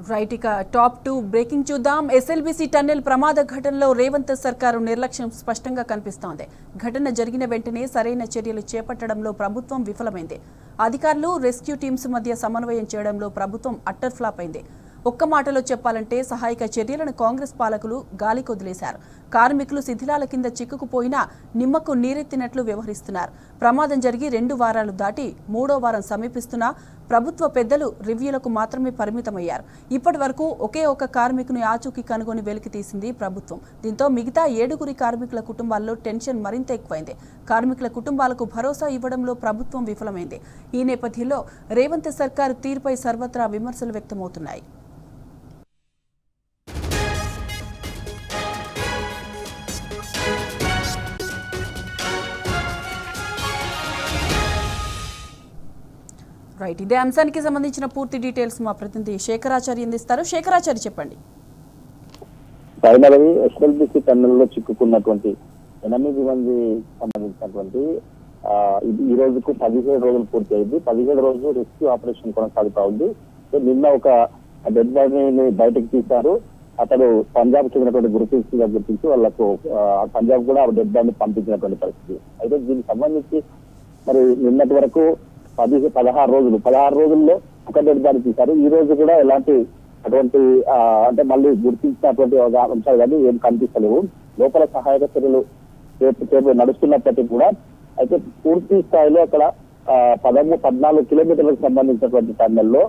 Right ఇక top 2 breaking చూద్దాం. SLBC tunnel ప్రమాద ఘటనలో రేవంత్ సర్కారు నిర్లక్ష్యం స్పష్టంగా కనిపిస్తోంది. ఘటన జరిగిన వెంటనే సరైన చర్యలు చేపట్టడంలో ప్రభుత్వం విఫలమైంది. అధికారులు, రెస్క్యూ టీమ్స్ మధ్య సమన్వయం చేయడంలో ప్రభుత్వం అట్టర్ ఫ్లాప్ అయింది. ఒక్క మాటలో చెప్పాలంటే సహాయక చర్యలను కాంగ్రెస్ పాలకులు గాలికొదిలేశారు. కార్మికులు శిథిలాల కింద చిక్కుకుపోయినా నిమ్మకు నీరెత్తినట్లు వ్యవహరిస్తున్నారు. ప్రమాదం జరిగి 2 వారాలు దాటి 3వ వారం సమీపిస్తున్నా ప్రభుత్వ పెద్దలు రివ్యూలకు మాత్రమే పరిమితమయ్యారు. ఇప్పటి వరకు ఒకే ఒక కార్మికుని ఆచూకీ కనుగొని వెలికి తీసింది ప్రభుత్వం. దీంతో మిగతా 7 కార్మికుల కుటుంబాల్లో టెన్షన్ మరింత ఎక్కువైంది. కార్మికుల కుటుంబాలకు భరోసా ఇవ్వడంలో ప్రభుత్వం విఫలమైంది. ఈ నేపథ్యంలో రేవంత్ సర్కారు తీరుపై సర్వత్రా విమర్శలు వ్యక్తమవుతున్నాయి. రైట్, ఇదే అంశానికి సంబంధించిన పూర్తి డీటెయిల్స్ మా ప్రతినిధి శేఖరాచారి అందిస్తారు. శేఖరాచారి, చెప్పండి. ఎస్ఎల్బీసీ టన్నెల్లో చిక్కుకున్నటువంటి 8 మంది సంబంధించినటువంటి ఈ రోజుకు 17 రోజులు పూర్తి అయింది. 17 రోజు రెస్క్యూ ఆపరేషన్ కొనసాగుతా ఉంది. నిన్న ఒక డెడ్ బాడీని బయటకు తీశారు. అతడు పంజాబ్ చెందినటువంటి గుర్తించి వాళ్లకు పంజాబ్ కూడా డెడ్ బాడీని పంపించినటువంటి పరిస్థితి. అయితే దీనికి సంబంధించి మరి నిన్నటి వరకు 16 రోజుల్లో ఒక డెడ్ బాడీ తీశారు. ఈ రోజు కూడా ఎలాంటి అటువంటి అంటే మళ్ళీ గుర్తించినటువంటి అంశాలు కానీ ఏం కనిపిస్తలేవు. లోపల సహాయక చర్యలు నడుస్తున్నప్పటికీ కూడా అయితే పూర్తి స్థాయిలో అక్కడ 14 కిలోమీటర్లకు సంబంధించినటువంటి టన్నెల్లో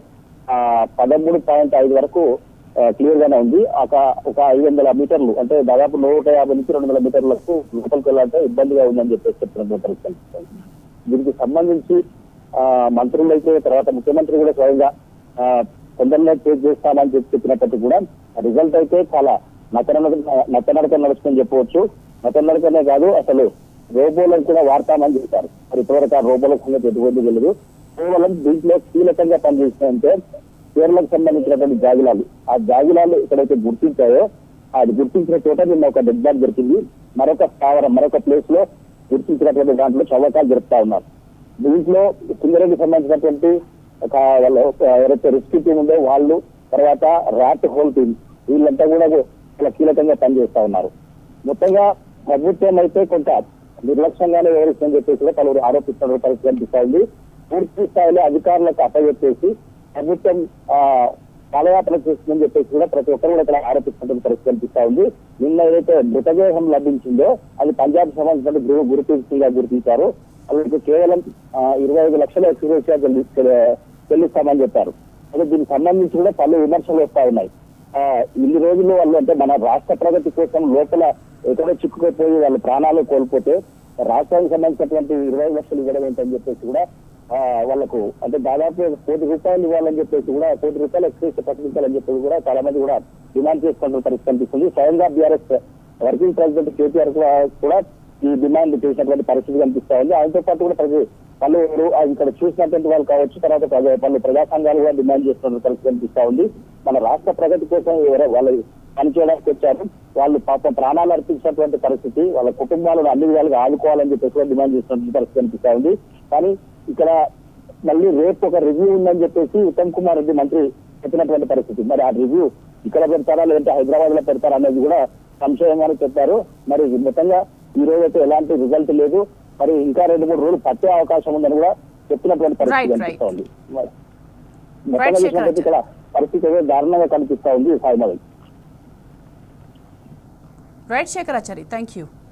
13.5 వరకు క్లియర్ గానే ఉంది. ఒక 500 మీటర్లు అంటే దాదాపు 150 నుంచి 200 మీటర్లకు లోపలికి వెళ్ళాలంటే ఇబ్బందిగా ఉందని చెప్పేసి చెప్తున్నటువంటి పరిస్థితి. దీనికి సంబంధించి మంత్రులు అయితే తర్వాత ముఖ్యమంత్రి కూడా స్వయంగా తొందరగా చేసి చేస్తామని చెప్పినప్పటికీ కూడా రిజల్ట్ అయితే చాలా నత్తనడక నడుస్తుందని చెప్పవచ్చు. నత్తనడకనే కాదు, అసలు రోబోలను కూడా వాడతామని చెప్పారు. మరి ఇప్పటివరకు ఆ రోబోల సంగతి ఎటువంటి తెలియదు. కేవలం దీంట్లో కీలకంగా పనిచేస్తుందంటే కేరళకు సంబంధించినటువంటి జాగిలాలు, ఆ జాగిలాలు ఎక్కడైతే గుర్తించాయో అది గుర్తించిన చోట నిన్న ఒక డెడ్ బాడీ దొరికింది. మరొక ప్లేస్ లో గుర్తించినటువంటి దాంట్లో చవకాలు జరుపుతా ఉన్నారు. దీంట్లో సింగరేణికి సంబంధించినటువంటి ఎవరైతే రెస్క్యూ టీం ఉందో వాళ్ళు, తర్వాత ర్యాట్ హోల్ టీం, వీళ్ళంతా కూడా చాలా కీలకంగా పనిచేస్తా ఉన్నారు. మొత్తంగా ప్రభుత్వం అయితే కొంత నిర్లక్ష్యంగానే వ్యవహరిస్తుందని చెప్పేసి కూడా పలువురు ఆరోపిస్తున్న పరిస్థితి కనిపిస్తా ఉంది. పూర్తి స్థాయిలో అధికారులకు అప్పచెప్పేసి ప్రభుత్వం పాదయాత్ర చేస్తుందని చెప్పేసి కూడా ప్రతి ఒక్కరు కూడా ఇక్కడ ఆరోపిస్తున్న పరిస్థితి కనిపిస్తా ఉంది. నిన్న ఏదైతే మృతదేహం లభించిందో అది పంజాబ్ సంబంధించిన గుర్తింపుగా గుర్తించారు. వాళ్ళకి కేవలం 25 లక్షల ఎక్స్గ్రేషియా చెల్లిస్తామని చెప్పారు. అయితే దీనికి సంబంధించి కూడా పలు విమర్శలు వస్తా ఉన్నాయి. ఇన్ని రోజులు వాళ్ళు అంటే మన రాష్ట్ర ప్రగతి కోసం లోపల ఎక్కడో చిక్కుకుపోయి వాళ్ళు ప్రాణాలు కోల్పోతే రాష్ట్రానికి సంబంధించినటువంటి 25 లక్షలు ఇవ్వడం ఏంటని చెప్పేసి కూడా వాళ్ళకు అంటే దాదాపు ₹1,00,00,000 ఇవ్వాలని చెప్పేసి కూడా ₹1,00,00,000 ఎక్స్గ్రేషియా ప్రకటించాలని చెప్పేసి కూడా చాలా మంది కూడా డిమాండ్ చేసుకుంటున్న పరిస్థితి కనిపిస్తుంది. స్వయంగా బీఆర్ఎస్ వర్కింగ్ ప్రెసిడెంట్ కేటీఆర్ కూడా ఈ డిమాండ్ చేసినటువంటి పరిస్థితి కనిపిస్తా ఉంది. ఆయనతో పాటు కూడా పలువురు ఇక్కడ చూసినటువంటి వాళ్ళు కావచ్చు, తర్వాత పలు ప్రజా సంఘాలు కూడా డిమాండ్ చేస్తున్న పరిస్థితి కనిపిస్తా ఉంది. మన రాష్ట్ర ప్రగతి కోసం వాళ్ళు పనిచేయడానికి వచ్చారు. వాళ్ళు పాపం ప్రాణాలు అర్పించినటువంటి పరిస్థితి, వాళ్ళ కుటుంబాలను అన్ని విధాలుగా ఆదుకోవాలని చెప్పేసి కూడా డిమాండ్ చేస్తున్నటువంటి పరిస్థితి కనిపిస్తా ఉంది. కానీ ఇక్కడ మళ్ళీ రేపు ఒక రివ్యూ ఉందని చెప్పేసి ఉత్తమ్ కుమార్ రెడ్డి మంత్రి చెప్పినటువంటి పరిస్థితి. మరి ఆ రివ్యూ ఇక్కడ పెడతారా లేదంటే హైదరాబాద్ లో పెడతారా అనేది కూడా సంశయంగానే చెప్పారు. మరి మొత్తంగా ఈ రోజు అయితే ఎలాంటి రిజల్ట్ లేదు. మరి ఇంకా 2-3 రోజులు పట్టే అవకాశం ఉందని కూడా చెప్పినటువంటి పరిస్థితి కనిపిస్తా ఉంది. మొత్తంగా చూసినట్లయితే ఇక్కడ పరిస్థితి ఏదో దారుణంగా కనిపిస్తా ఉంది. Right Shekharachari, thank you.